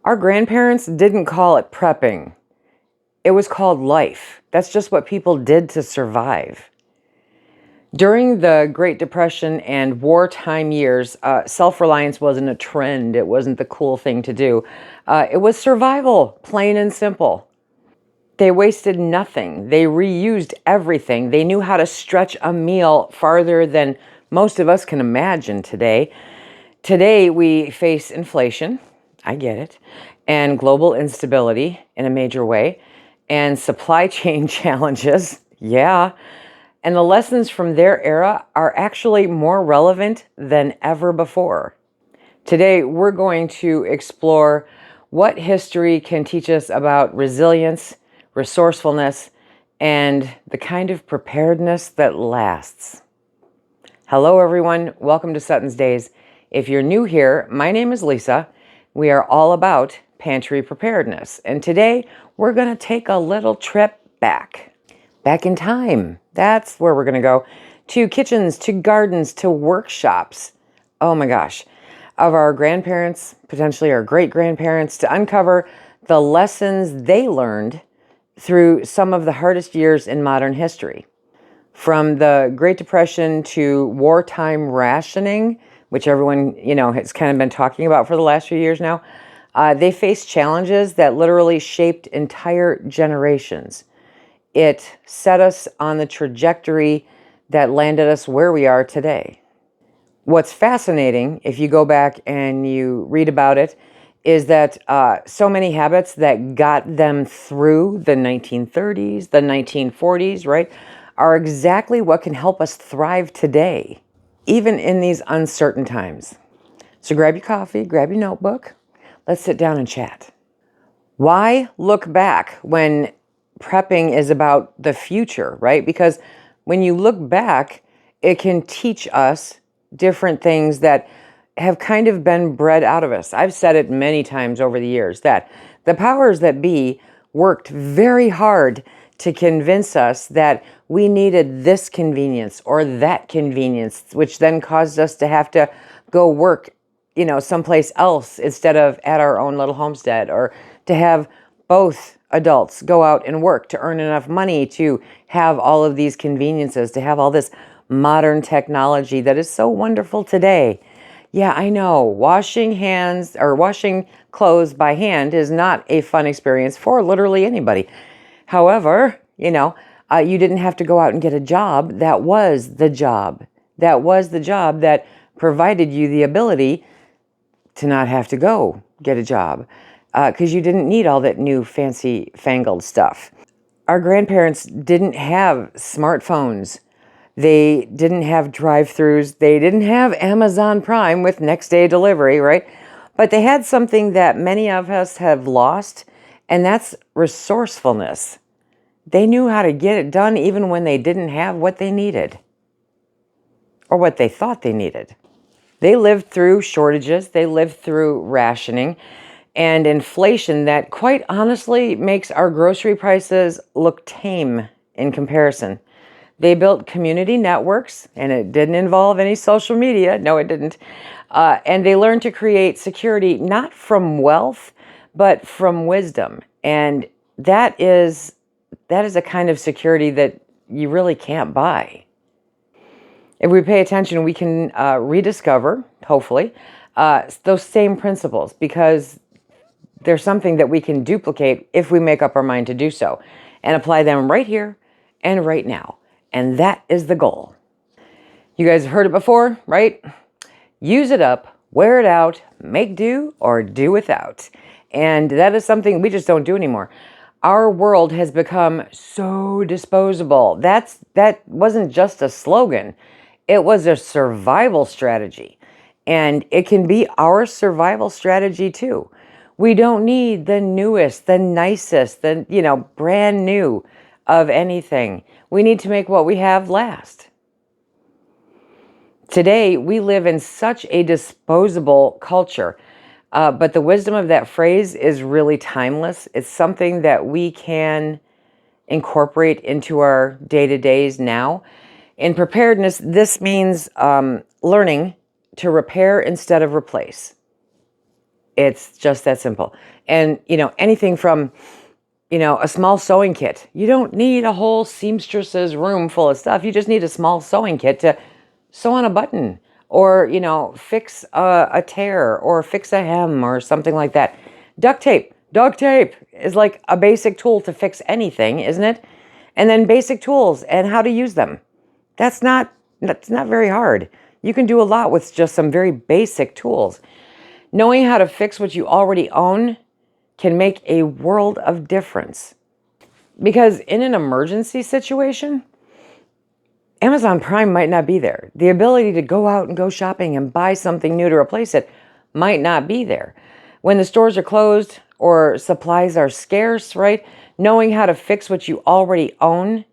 Our grandparents didn't call it prepping. It was called life. That's just what people did to survive. During the Great Depression and wartime years, self-reliance wasn't a trend. It wasn't the cool thing to do. It was survival, plain and simple. They wasted nothing. They reused everything. They knew how to stretch a meal farther than most of us can imagine today. Today, we face inflation. I get it. And global instability in a major way. And supply chain challenges. Yeah. And the lessons from their era are actually more relevant than ever before. Today, we're going to explore what history can teach us about resilience, resourcefulness, and the kind of preparedness that lasts. Hello, everyone. Welcome to SuttonsDaze. If you're new here, my name is Lisa. We are all about pantry preparedness. And today, we're going to take a little trip back in time. That's where we're going to go. To kitchens, to gardens, to workshops. Oh my gosh. Of our grandparents, potentially our great-grandparents, to uncover the lessons they learned through some of the hardest years in modern history. From the Great Depression to wartime rationing, which everyone, has kind of been talking about for the last few years now, they faced challenges that literally shaped entire generations. It set us on the trajectory that landed us where we are today. What's fascinating, if you go back and you read about it, is that so many habits that got them through the 1930s, the 1940s, right, are exactly what can help us thrive today, even in these uncertain times. So grab your coffee, grab your notebook. Let's sit down and chat. Why look back when prepping is about the future, right? Because when you look back, it can teach us different things that have kind of been bred out of us. I've said it many times over the years that the powers that be worked very hard to convince us that we needed this convenience or that convenience, which then caused us to have to go work, someplace else instead of at our own little homestead, or to have both adults go out and work to earn enough money to have all of these conveniences, to have all this modern technology that is so wonderful today. Yeah, I know. Washing clothes by hand is not a fun experience for literally anybody. However, you didn't have to go out and get a job. That was the job. That was the job that provided you the ability to not have to go get a job because you didn't need all that new fancy fangled stuff. Our grandparents didn't have smartphones. They didn't have drive-thrus. They didn't have Amazon Prime with next day delivery, right? But they had something that many of us have lost, and that's resourcefulness. They knew how to get it done even when they didn't have what they needed or what they thought they needed. They lived through shortages. They lived through rationing and inflation that quite honestly makes our grocery prices look tame in comparison. They built community networks, and it didn't involve any social media. No, it didn't. And they learned to create security, not from wealth, but from wisdom. And that is a kind of security that you really can't buy. If we pay attention, we can rediscover, hopefully, those same principles, because they're something that we can duplicate if we make up our mind to do so and apply them right here and right now. And that is the goal. You guys have heard it before, right? Use it up, wear it out, make do or do without. And that is something we just don't do anymore. Our world has become so disposable. That wasn't just a slogan. It was a survival strategy. And it can be our survival strategy too. We don't need the newest, the nicest, the, brand new of anything. We need to make what we have last. Today, we live in such a disposable culture, but the wisdom of that phrase is really timeless. It's something that we can incorporate into our day-to-days now. In preparedness, this means learning to repair instead of replace. It's just that simple. And, anything from, a small sewing kit. You don't need a whole seamstress's room full of stuff. You just need a small sewing kit to sew on a button or, fix a tear or fix a hem or something like that. Duct tape. Duct tape is like a basic tool to fix anything, isn't it? And then basic tools and how to use them. That's not very hard. You can do a lot with just some very basic tools. Knowing how to fix what you already own can make a world of difference. Because in an emergency situation, Amazon Prime might not be there. The ability to go out and go shopping and buy something new to replace it might not be there. When the stores are closed or supplies are scarce, right? Knowing how to fix what you already own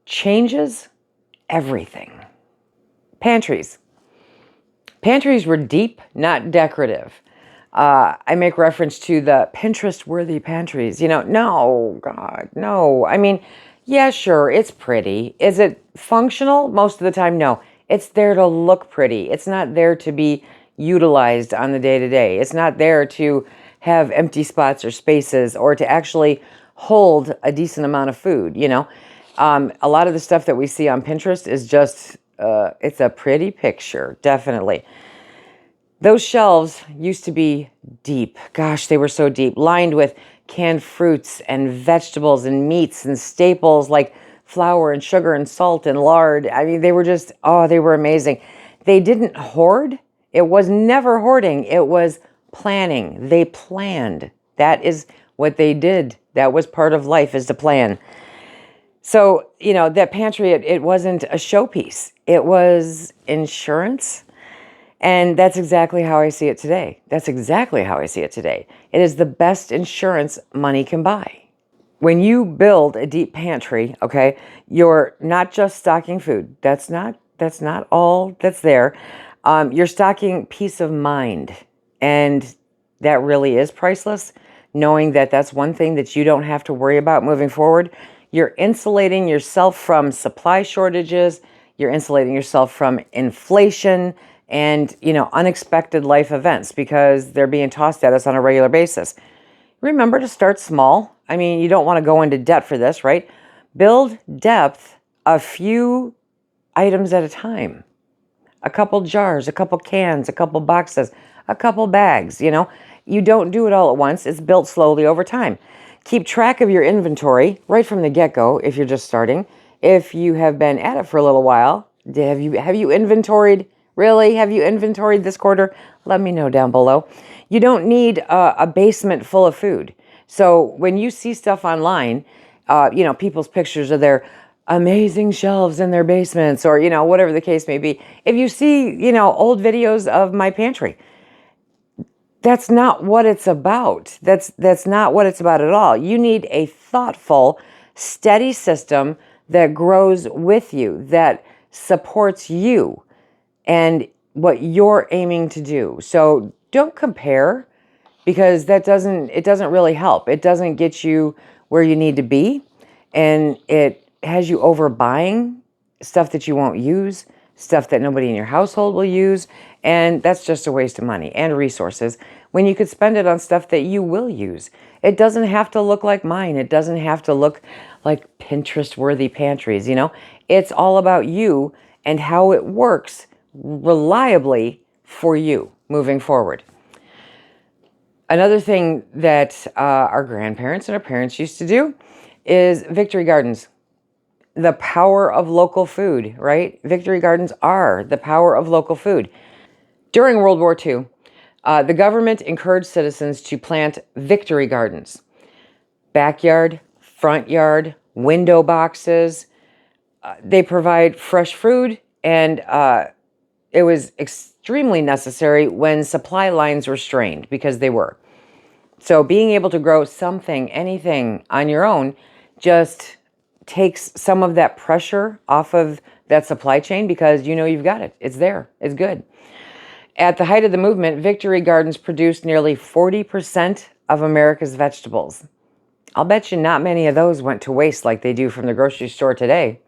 changes everything. Pantries. Pantries were deep, not decorative. I make reference to the Pinterest-worthy pantries. No, God, no. I mean, yeah, sure, it's pretty. Is it functional? Most of the time, no. It's there to look pretty. It's not there to be utilized on the day-to-day. It's not there to have empty spots or spaces or to actually hold a decent amount of food, A lot of the stuff that we see on Pinterest is just, it's a pretty picture, definitely. Those shelves used to be deep. Gosh, they were so deep, lined with canned fruits and vegetables and meats and staples like flour and sugar and salt and lard. I mean, they were just, they were amazing. They didn't hoard. It was never hoarding. It was planning. They planned. That is what they did. That was part of life, is to plan. So, that pantry, it wasn't a showpiece. It was insurance. And that's exactly how I see it today. That's exactly how I see it today. It is the best insurance money can buy. When you build a deep pantry, okay, you're not just stocking food. That's not all that's there. You're stocking peace of mind. And that really is priceless, knowing that that's one thing that you don't have to worry about moving forward. You're insulating yourself from supply shortages. You're insulating yourself from inflation and, unexpected life events because they're being tossed at us on a regular basis. Remember to start small. I mean, you don't want to go into debt for this, right? Build depth a few items at a time. A couple jars, a couple cans, a couple boxes, a couple bags, You don't do it all at once. It's built slowly over time. Keep track of your inventory right from the get-go if you're just starting. If you have been at it for a little while, have you inventoried? Really? Have you inventoried this quarter? Let me know down below. You don't need a basement full of food. So when you see stuff online, people's pictures of their amazing shelves in their basements or, whatever the case may be. If you see, old videos of my pantry, that's not what it's about. That's not what it's about at all. You need a thoughtful, steady system that grows with you, that supports you and what you're aiming to do. So don't compare because it doesn't really help. It doesn't get you where you need to be. And it has you overbuying stuff that you won't use, stuff that nobody in your household will use. And that's just a waste of money and resources when you could spend it on stuff that you will use. It doesn't have to look like mine. It doesn't have to look like Pinterest-worthy pantries, It's all about you and how it works reliably for you moving forward. Another thing that our grandparents and our parents used to do is victory gardens. The power of local food, right? Victory gardens are the power of local food. During World War II, the government encouraged citizens to plant victory gardens. Backyard, front yard, window boxes. They provide fresh food, and it was extremely necessary when supply lines were strained, because they were. So being able to grow something, anything on your own, just takes some of that pressure off of that supply chain because you've got it. It's there. It's good. At the height of the movement, victory gardens produced nearly 40% of America's vegetables. I'll bet you not many of those went to waste like they do from the grocery store today.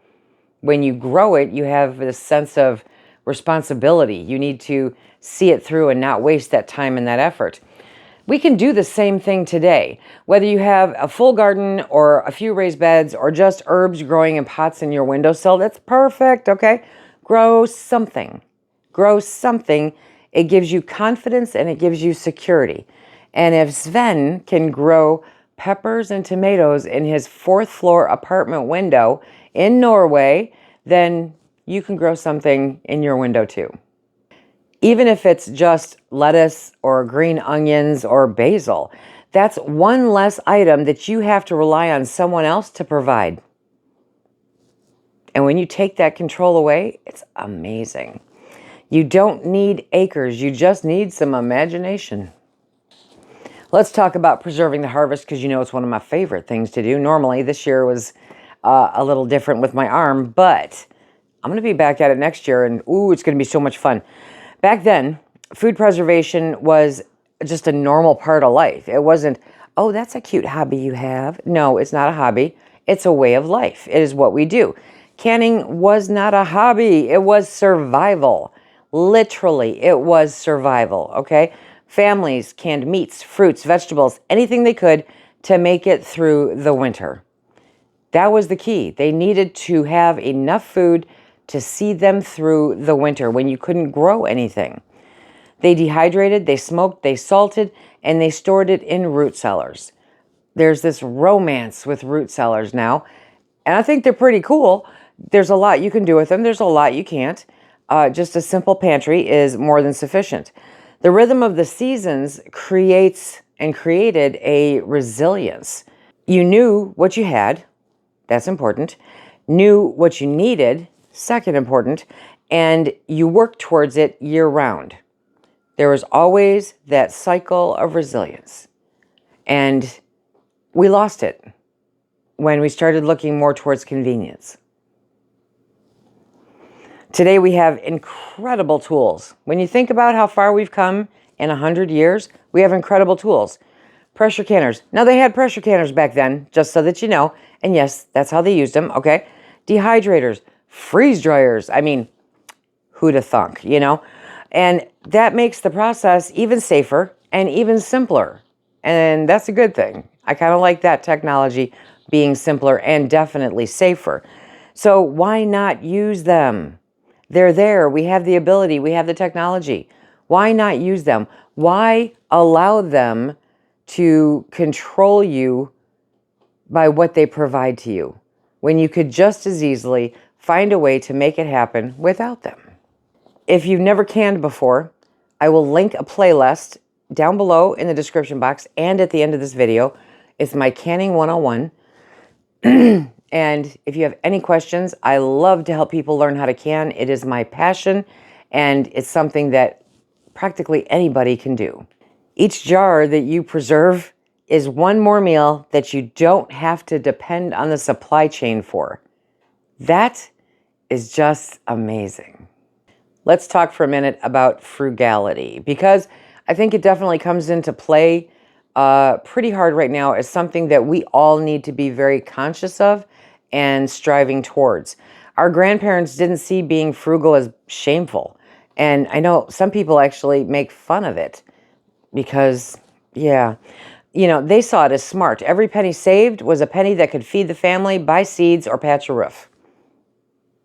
When you grow it, you have this sense of responsibility. You need to see it through and not waste that time and that effort. We can do the same thing today. Whether you have a full garden or a few raised beds or just herbs growing in pots in your windowsill, that's perfect, okay? Grow something. Grow something. It gives you confidence and it gives you security. And if Sven can grow peppers and tomatoes in his 4th floor apartment window in Norway, then you can grow something in your window too. Even if it's just lettuce or green onions or basil, that's one less item that you have to rely on someone else to provide. And when you take that control away, it's amazing. You don't need acres, you just need some imagination. Let's talk about preserving the harvest, because you know it's one of my favorite things to do. Normally, this year was a little different with my arm, but I'm going to be back at it next year, and ooh, it's going to be so much fun. Back then, food preservation was just a normal part of life. It wasn't, oh, that's a cute hobby you have. No, it's not a hobby. It's a way of life. It is what we do. Canning was not a hobby. It was survival. Literally, it was survival, okay? Families canned meats, fruits, vegetables, anything they could to make it through the winter. That was the key. They needed to have enough food to see them through the winter when you couldn't grow anything. They dehydrated, they smoked, they salted, and they stored it in root cellars. There's this romance with root cellars now, and I think they're pretty cool. There's a lot you can do with them. There's a lot you can't. Just a simple pantry is more than sufficient. The rhythm of the seasons creates and created a resilience. You knew what you had, that's important, knew what you needed, second important, and you worked towards it year-round. There was always that cycle of resilience. And we lost it when we started looking more towards convenience. Today we have incredible tools. When you think about how far we've come in 100 years, we have incredible tools. Pressure canners. Now, they had pressure canners back then, just so that you know. And yes, that's how they used them, okay? Dehydrators, freeze dryers. I mean, who'da thunk, you know? And that makes the process even safer and even simpler. And that's a good thing. I kind of like that technology being simpler and definitely safer. So why not use them? They're there. We have the ability. We have the technology. Why not use them? Why allow them to control you by what they provide to you when you could just as easily find a way to make it happen without them? If you've never canned before, I will link a playlist down below in the description box and at the end of this video. It's my Canning 101. And if you have any questions, I love to help people learn how to can. It is my passion, and it's something that practically anybody can do. Each jar that you preserve is one more meal that you don't have to depend on the supply chain for. That is just amazing. Let's talk for a minute about frugality, because I think it definitely comes into play pretty hard right now as something that we all need to be very conscious of and striving towards. Our grandparents didn't see being frugal as shameful. And I know some people actually make fun of it because, yeah, you know, they saw it as smart. Every penny saved was a penny that could feed the family, buy seeds, or patch a roof.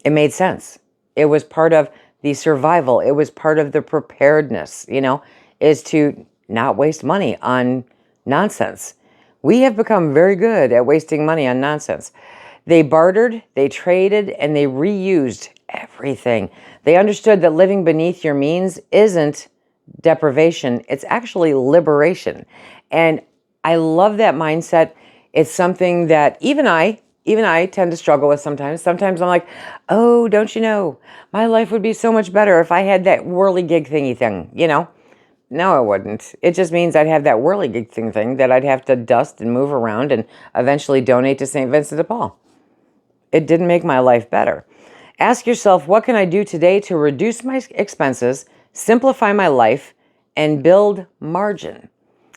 It made sense. It was part of the survival. It was part of the preparedness, you know, is to not waste money on nonsense. We have become very good at wasting money on nonsense. They bartered, they traded, and they reused everything. They understood that living beneath your means isn't deprivation, it's actually liberation. And I love that mindset. It's something that even I tend to struggle with sometimes. Sometimes I'm like, oh, don't you know, my life would be so much better if I had that whirligig thingy thing, you know? No, it wouldn't. It just means I'd have that whirligig thing that I'd have to dust and move around and eventually donate to St. Vincent de Paul. It didn't make my life better. Ask yourself, what can I do today to reduce my expenses, simplify my life, and build margin?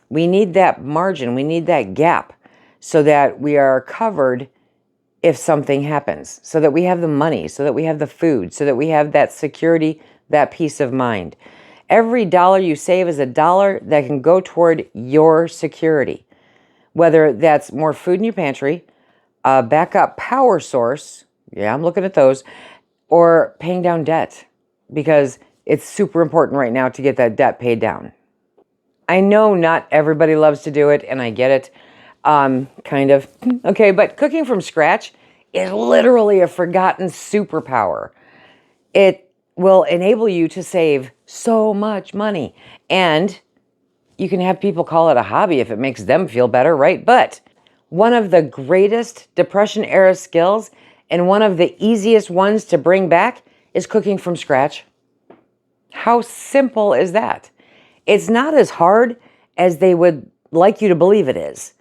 We need that margin. We need that gap so that we are covered if something happens, so that we have the money, so that we have the food, so that we have that security, that peace of mind. Every dollar you save is a dollar that can go toward your security, whether that's more food in your pantry, a backup power source, yeah, I'm looking at those, or paying down debt, because it's super important right now to get that debt paid down. I know not everybody loves to do it, and I get it, kind of. Okay, but cooking from scratch is literally a forgotten superpower. It will enable you to save so much money, and you can have people call it a hobby if it makes them feel better, right? But one of the greatest Depression era skills and one of the easiest ones to bring back is cooking from scratch. How simple is that? It's not as hard as they would like you to believe it is.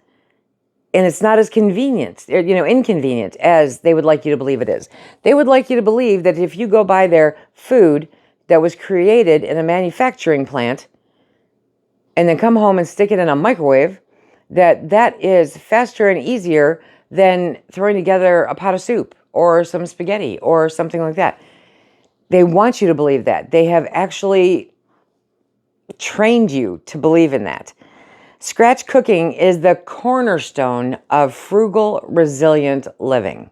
And it's not as inconvenient as they would like you to believe it is. They would like you to believe that if you go buy their food that was created in a manufacturing plant and then come home and stick it in a microwave, that is faster and easier than throwing together a pot of soup or some spaghetti or something like that. They want you to believe that. They have actually trained you to believe in that. Scratch cooking is the cornerstone of frugal, resilient living.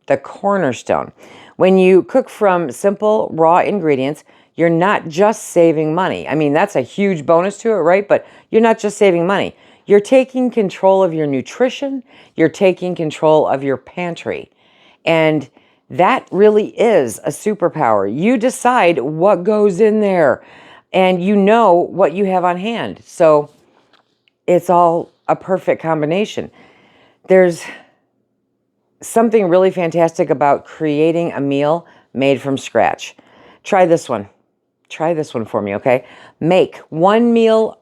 The cornerstone. When you cook from simple, raw ingredients, you're not just saving money. I mean, that's a huge bonus to it, right? But you're not just saving money. You're taking control of your nutrition. You're taking control of your pantry. And that really is a superpower. You decide what goes in there, and you know what you have on hand. So it's all a perfect combination. There's something really fantastic about creating a meal made from scratch. Try this one. Try this one for me, okay? Make one meal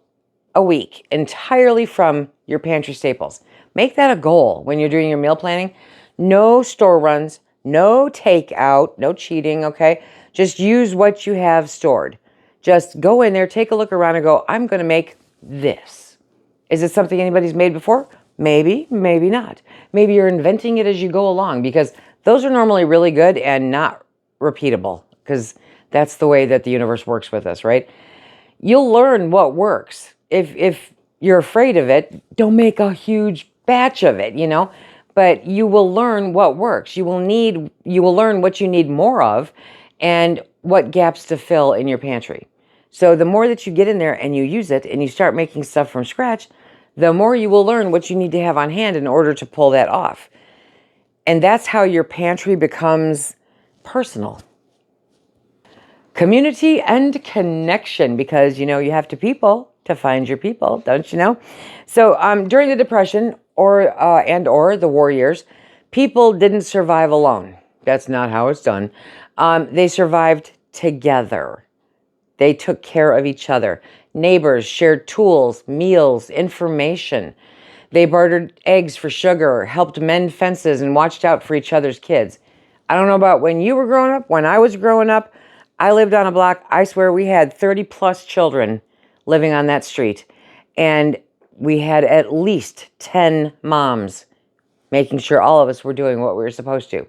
a week entirely from your pantry staples. Make that a goal when you're doing your meal planning. No store runs, no takeout, no cheating, okay? Just use what you have stored. Just go in there, take a look around and go, I'm going to make this. Is it something anybody's made before? Maybe, maybe not. Maybe you're inventing it as you go along, because those are normally really good and not repeatable, because that's the way that the universe works with us, right? You'll learn what works. If you're afraid of it, don't make a huge batch of it, but you will learn what works. You will learn what you need more of and what gaps to fill in your pantry. So the more that you get in there and you use it and you start making stuff from scratch, the more you will learn what you need to have on hand in order to pull that off. And that's how your pantry becomes personal. Community and connection, because, you have to people to find your people, don't you know? So during the Depression or the war years, people didn't survive alone. That's not how it's done. They survived together. They took care of each other. Neighbors shared tools, meals, information. They bartered eggs for sugar, helped mend fences, and watched out for each other's kids. I don't know about when you were growing up. When I was growing up, I lived on a block. I swear we had 30 plus children living on that street. And we had at least 10 moms making sure all of us were doing what we were supposed to.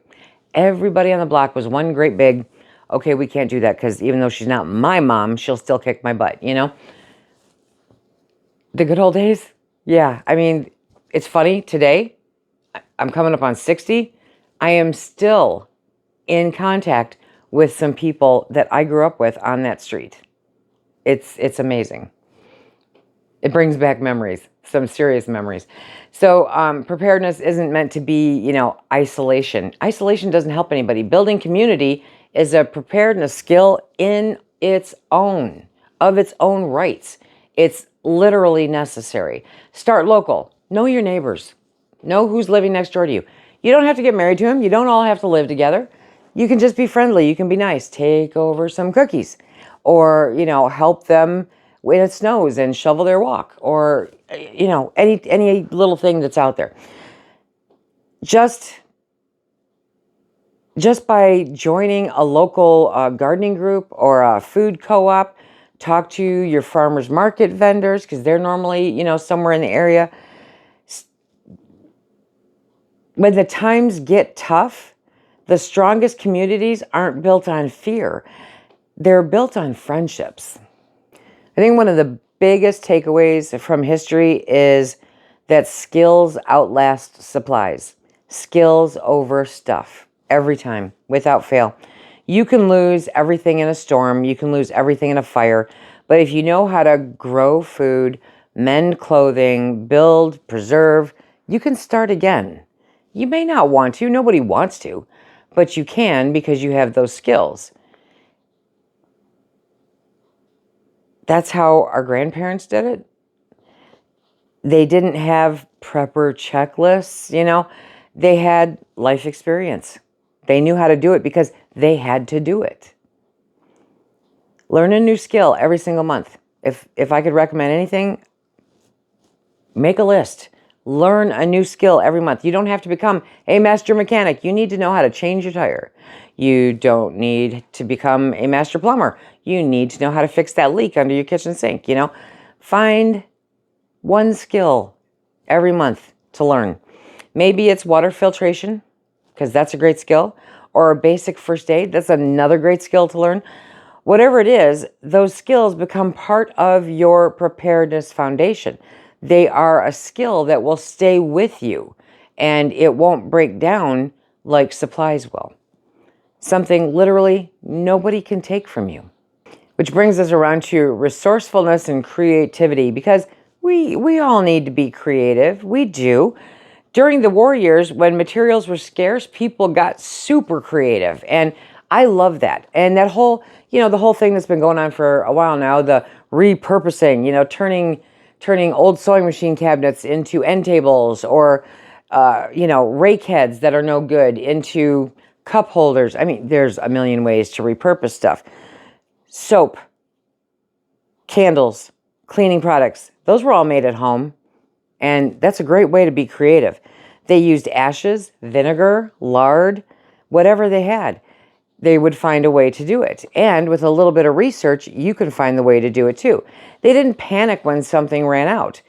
Everybody on the block was one great big, okay, we can't do that because even though she's not my mom, she'll still kick my butt, The good old days? Yeah, I mean, it's funny. Today, I'm coming up on 60. I am still in contact with some people that I grew up with on that street. It's amazing. It brings back memories, some serious memories. So preparedness isn't meant to be, isolation. Isolation doesn't help anybody. Building community is a preparedness skill in its own, of its own rights. It's literally necessary. Start local. Know your neighbors. Know who's living next door to you. You don't have to get married to them. You don't all have to live together. You can just be friendly. You can be nice. Take over some cookies, or, help them when it snows and shovel their walk, or, any little thing that's out there. Just by joining a local gardening group or a food co-op, talk to your farmers market vendors, because they're normally, somewhere in the area. When the times get tough, the strongest communities aren't built on fear. They're built on friendships. I think one of the biggest takeaways from history is that skills outlast supplies. Skills over stuff every time, without fail. You can lose everything in a storm, you can lose everything in a fire, but if you know how to grow food, mend clothing, build, preserve, you can start again. You may not want to, nobody wants to, but you can because you have those skills. That's how our grandparents did it. They didn't have prepper checklists, They had life experience. They knew how to do it because they had to do it. Learn a new skill every single month. If I could recommend anything, make a list. Learn a new skill every month. You don't have to become a master mechanic. You need to know how to change your tire. You don't need to become a master plumber. You need to know how to fix that leak under your kitchen sink, Find one skill every month to learn. Maybe it's water filtration, because that's a great skill, or a basic first aid. That's another great skill to learn. Whatever it is, those skills become part of your preparedness foundation. They are a skill that will stay with you, and it won't break down like supplies will. Something literally nobody can take from you. Which brings us around to resourcefulness and creativity, because we all need to be creative. We do. During the war years, when materials were scarce, people got super creative. And I love that. And that whole, the whole thing that's been going on for a while now, the repurposing, turning old sewing machine cabinets into end tables, or, rake heads that are no good into cup holders. I mean, there's a million ways to repurpose stuff. Soap, candles, cleaning products, those were all made at home. And that's a great way to be creative. They used ashes, vinegar, lard, whatever they had. They would find a way to do it. And with a little bit of research, you can find the way to do it too. They didn't panic when something ran out.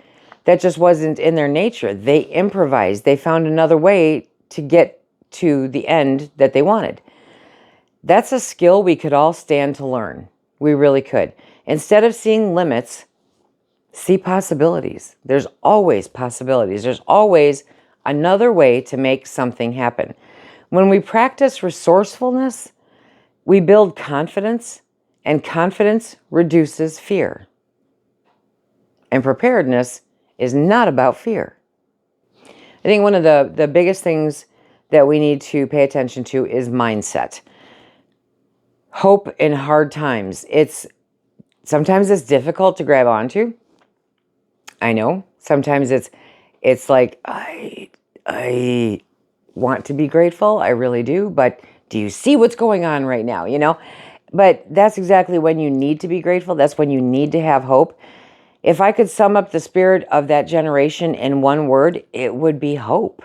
That just wasn't in their nature. They improvised. They found another way to get to the end that they wanted. That's a skill we could all stand to learn. We really could. Instead of seeing limits, see possibilities. There's always possibilities. There's always another way to make something happen. When we practice resourcefulness, we build confidence, and confidence reduces fear. And preparedness is not about fear. I think one of the biggest things that we need to pay attention to is mindset. Hope in hard times. Sometimes it's difficult to grab onto. I know. Sometimes it's like, I want to be grateful. I really do. But do you see what's going on right now? But that's exactly when you need to be grateful. That's when you need to have hope. If I could sum up the spirit of that generation in one word, it would be hope.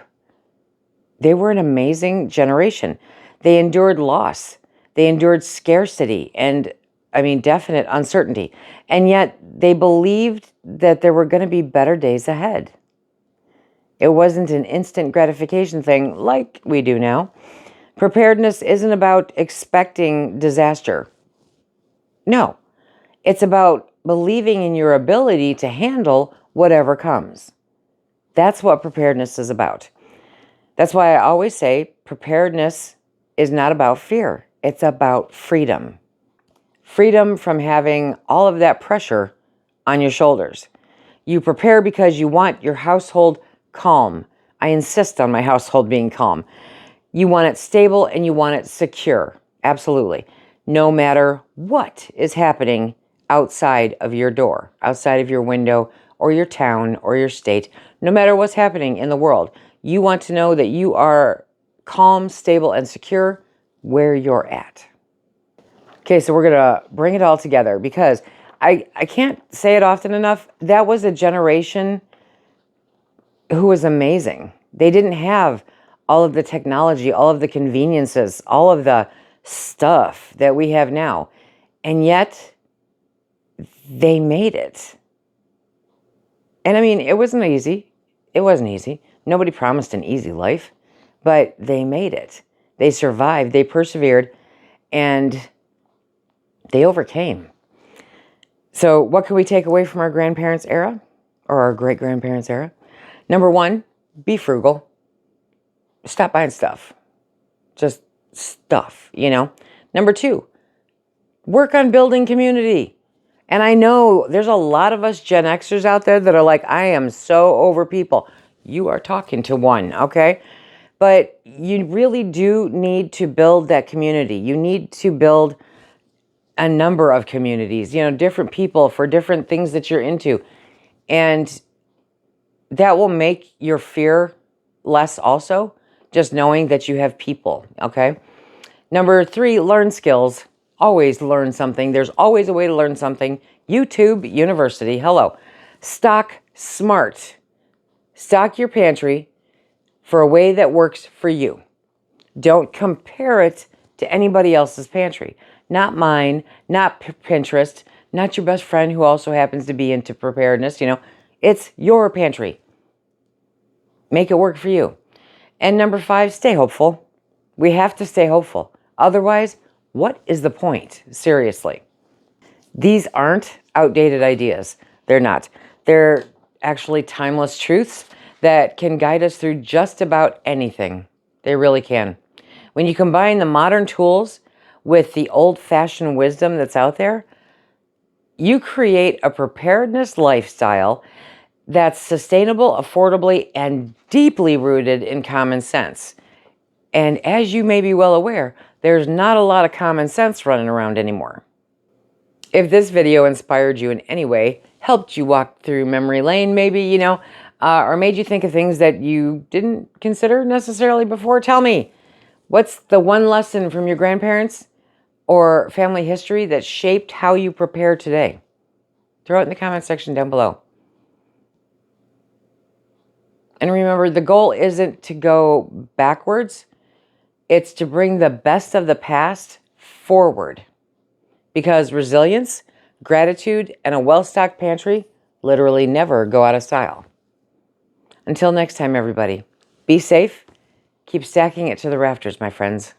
They were an amazing generation. They endured loss. They endured scarcity and, definite uncertainty. And yet they believed that there were going to be better days ahead. It wasn't an instant gratification thing like we do now. Preparedness isn't about expecting disaster. No, it's about believing in your ability to handle whatever comes. That's what preparedness is about. That's why I always say preparedness is not about fear. It's about freedom. Freedom from having all of that pressure on your shoulders. You prepare because you want your household calm. I insist on my household being calm. You want it stable and you want it secure. Absolutely. No matter what is happening outside of your door, outside of your window, or your town, or your state, no matter what's happening in the world, you want to know that you are calm, stable, and secure where you're at. Okay, so we're going to bring it all together because I can't say it often enough. That was a generation who was amazing. They didn't have all of the technology, all of the conveniences, all of the stuff that we have now. And yet, they made it. And it wasn't easy. It wasn't easy. Nobody promised an easy life, but they made it. They survived, they persevered, and they overcame. So what can we take away from our grandparents' era or our great-grandparents' era? Number one, be frugal. Stop buying stuff. Just stuff, you know. Number two, work on building community. And I know there's a lot of us Gen Xers out there that are like, I am so over people. You are talking to one, okay? But you really do need to build that community. You need to build a number of communities, you know, different people for different things that you're into. And that will make your fear less also, just knowing that you have people, okay? Number three, learn skills. Always learn something. There's always a way to learn something. YouTube University, hello. Stock smart. Stock your pantry for a way that works for you. Don't compare it to anybody else's pantry. Not mine, not Pinterest, not your best friend who also happens to be into preparedness. You know, it's your pantry. Make it work for you. And number five, stay hopeful. We have to stay hopeful. Otherwise, what is the point? Seriously. These aren't outdated ideas. They're not. They're actually timeless truths that can guide us through just about anything. They really can. When you combine the modern tools with the old-fashioned wisdom that's out there, you create a preparedness lifestyle that's sustainable, affordably, and deeply rooted in common sense. And as you may be well aware, there's not a lot of common sense running around anymore. If this video inspired you in any way, helped you walk through memory lane maybe, you know, or made you think of things that you didn't consider necessarily before, tell me. What's the one lesson from your grandparents or family history that shaped how you prepare today? Throw it in the comment section down below. And remember, the goal isn't to go backwards. It's to bring the best of the past forward. Because resilience, gratitude, and a well-stocked pantry literally never go out of style. Until next time, everybody, be safe. Keep stacking it to the rafters, my friends.